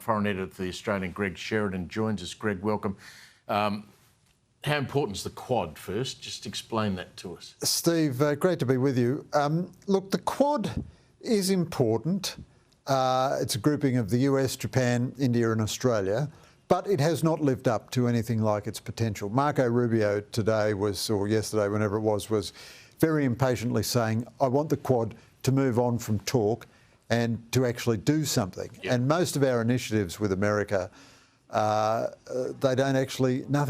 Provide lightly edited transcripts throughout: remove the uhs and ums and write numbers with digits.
foreign editor for the Australian, Greg Sheridan, joins us. Greg, welcome. How important is the Quad first? Just explain that to us. Steve, great to be with you. Look, the Quad is important. It's a grouping of the US, Japan, India and Australia, but it has not lived up to anything like its potential. Marco Rubio today or yesterday, whenever it was very impatiently saying, I want the Quad to move on from talk and to actually do something. Yep. And most of our initiatives with America, nothing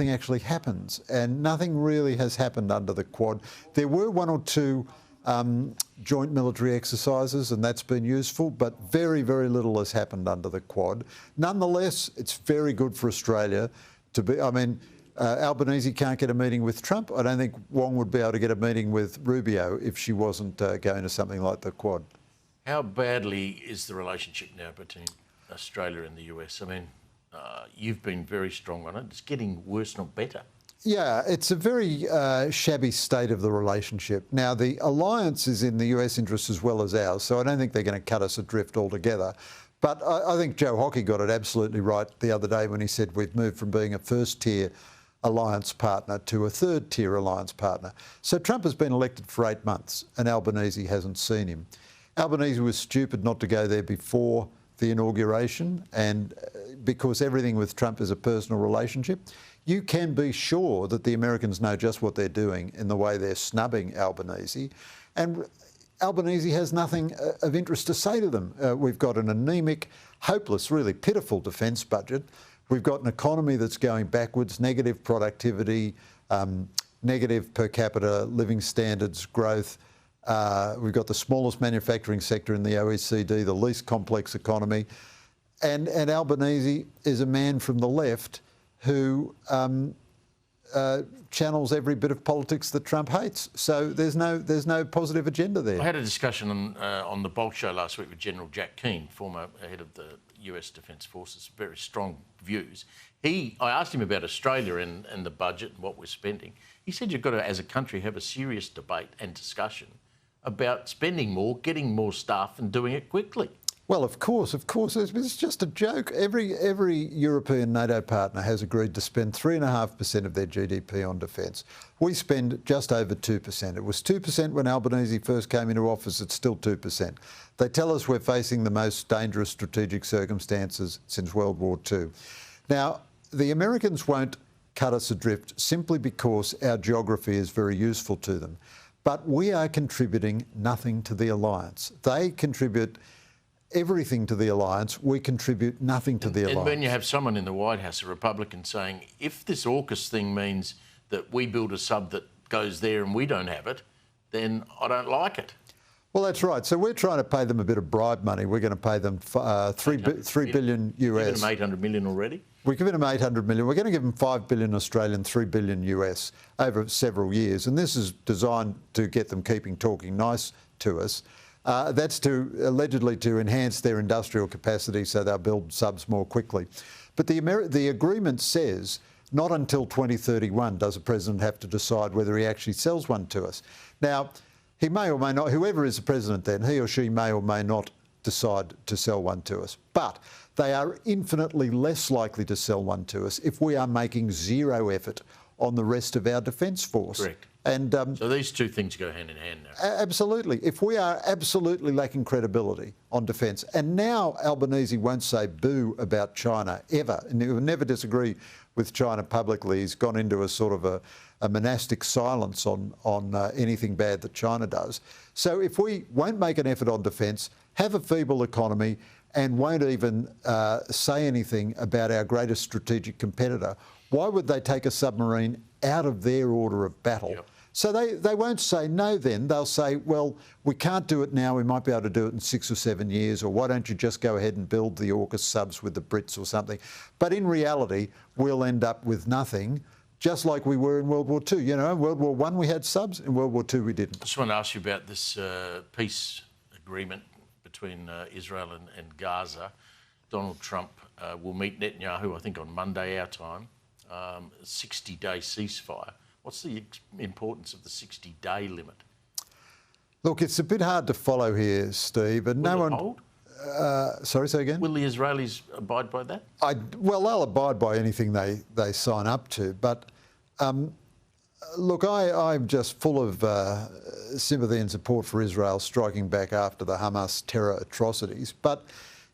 actually happens, and nothing really has happened under the Quad. There were one or two joint military exercises, and that's been useful, but very, very little has happened under the Quad. Nonetheless, it's very good for Australia to be, Albanese can't get a meeting with Trump. I don't think Wong would be able to get a meeting with Rubio if she wasn't going to something like the Quad. How badly is the relationship now between Australia and the US? You've been very strong on it. It's getting worse, not better. Yeah, it's a very shabby state of the relationship. Now, the alliance is in the US interest as well as ours, so I don't think they're going to cut us adrift altogether. But I think Joe Hockey got it absolutely right the other day when he said we've moved from being a first-tier alliance partner to a third-tier alliance partner. So Trump has been elected for 8 months and Albanese hasn't seen him. Albanese was stupid not to go there before the inauguration, and because everything with Trump is a personal relationship, you can be sure that the Americans know just what they're doing in the way they're snubbing Albanese. And Albanese has nothing of interest to say to them. We've got an anaemic, hopeless, really pitiful defence budget. We've got an economy that's going backwards, negative productivity, negative per capita living standards growth. We've got the smallest manufacturing sector in the OECD, the least complex economy. And Albanese is a man from the left who channels every bit of politics that Trump hates. So there's no positive agenda there. I had a discussion on the Bulk Show last week with General Jack Keane, former head of the US Defence Forces, very strong views. I asked him about Australia and the budget and what we're spending. He said you've got to, as a country, have a serious debate and discussion about spending more, getting more stuff and doing it quickly. Well, of course. It's just a joke. Every European NATO partner has agreed to spend 3.5% of their GDP on defence. We spend just over 2%. It was 2% when Albanese first came into office. It's still 2%. They tell us we're facing the most dangerous strategic circumstances since World War II. Now, the Americans won't cut us adrift simply because our geography is very useful to them. But we are contributing nothing to the alliance. They contribute everything to the alliance. We contribute nothing to the alliance. And when you have someone in the White House, a Republican, saying, if this AUKUS thing means that we build a sub that goes there and we don't have it, then I don't like it. Well, that's right. So we're trying to pay them a bit of bribe money. We're going to pay them $3 billion US. You've given them 800 million already? We've given them 800 million. We're going to give them 5 billion Australian, 3 billion US over several years. And this is designed to get them talking nice to us. That's allegedly to enhance their industrial capacity so they'll build subs more quickly. But the agreement says not until 2031 does a president have to decide whether he actually sells one to us. Now, he may or may not, whoever is the president then, he or she may or may not decide to sell one to us. But they are infinitely less likely to sell one to us if we are making zero effort on the rest of our defence force. Correct. And so these two things go hand in hand now. Absolutely. If we are absolutely lacking credibility on defence, and now Albanese won't say boo about China ever, and he will never disagree with China publicly. He's gone into a sort of a monastic silence on anything bad that China does. So if we won't make an effort on defence, have a feeble economy, and won't even say anything about our greatest strategic competitor, why would they take a submarine out of their order of battle? Yep. So they won't say no then. They'll say, well, we can't do it now. We might be able to do it in 6 or 7 years, or why don't you just go ahead and build the AUKUS subs with the Brits or something. But in reality, we'll end up with nothing, just like we were in World War II. You know, in World War I we had subs, in World War II we didn't. I just want to ask you about this peace agreement between Israel and Gaza. Donald Trump will meet Netanyahu, I think, on Monday our time. 60-day ceasefire. What's the importance of the 60-day limit? Look, it's a bit hard to follow here, Steve. And Will it hold? Sorry, say again? Will the Israelis abide by that? Well, they'll abide by anything they sign up to. But look, I'm just full of sympathy and support for Israel striking back after the Hamas terror atrocities. But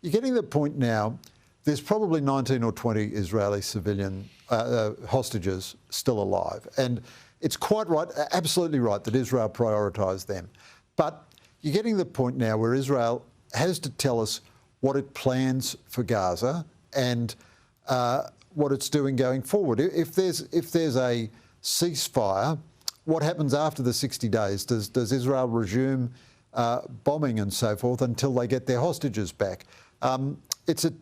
you're getting to the point now, there's probably 19 or 20 Israeli civilian hostages still alive. And it's quite right, absolutely right, that Israel prioritise them. But you're getting to the point now where Israel has to tell us what it plans for Gaza and what it's doing going forward. If there's a ceasefire, what happens after the 60 days? Does Israel resume bombing and so forth until they get their hostages back? The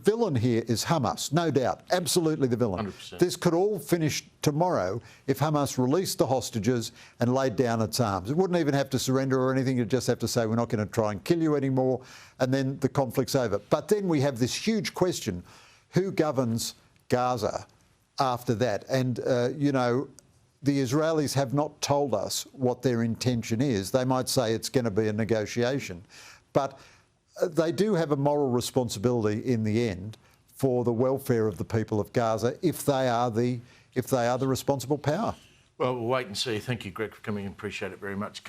villain here is Hamas, no doubt, absolutely the villain. 100%. This could all finish tomorrow if Hamas released the hostages and laid down its arms. It wouldn't even have to surrender or anything. It'd just have to say, we're not going to try and kill you anymore, and then the conflict's over. But then we have this huge question, who governs Gaza after that? And, the Israelis have not told us what their intention is. They might say it's going to be a negotiation. But they do have a moral responsibility in the end for the welfare of the people of Gaza if they are the responsible power. Well, we'll wait and see. Thank you, Greg, for coming in. Appreciate it very much.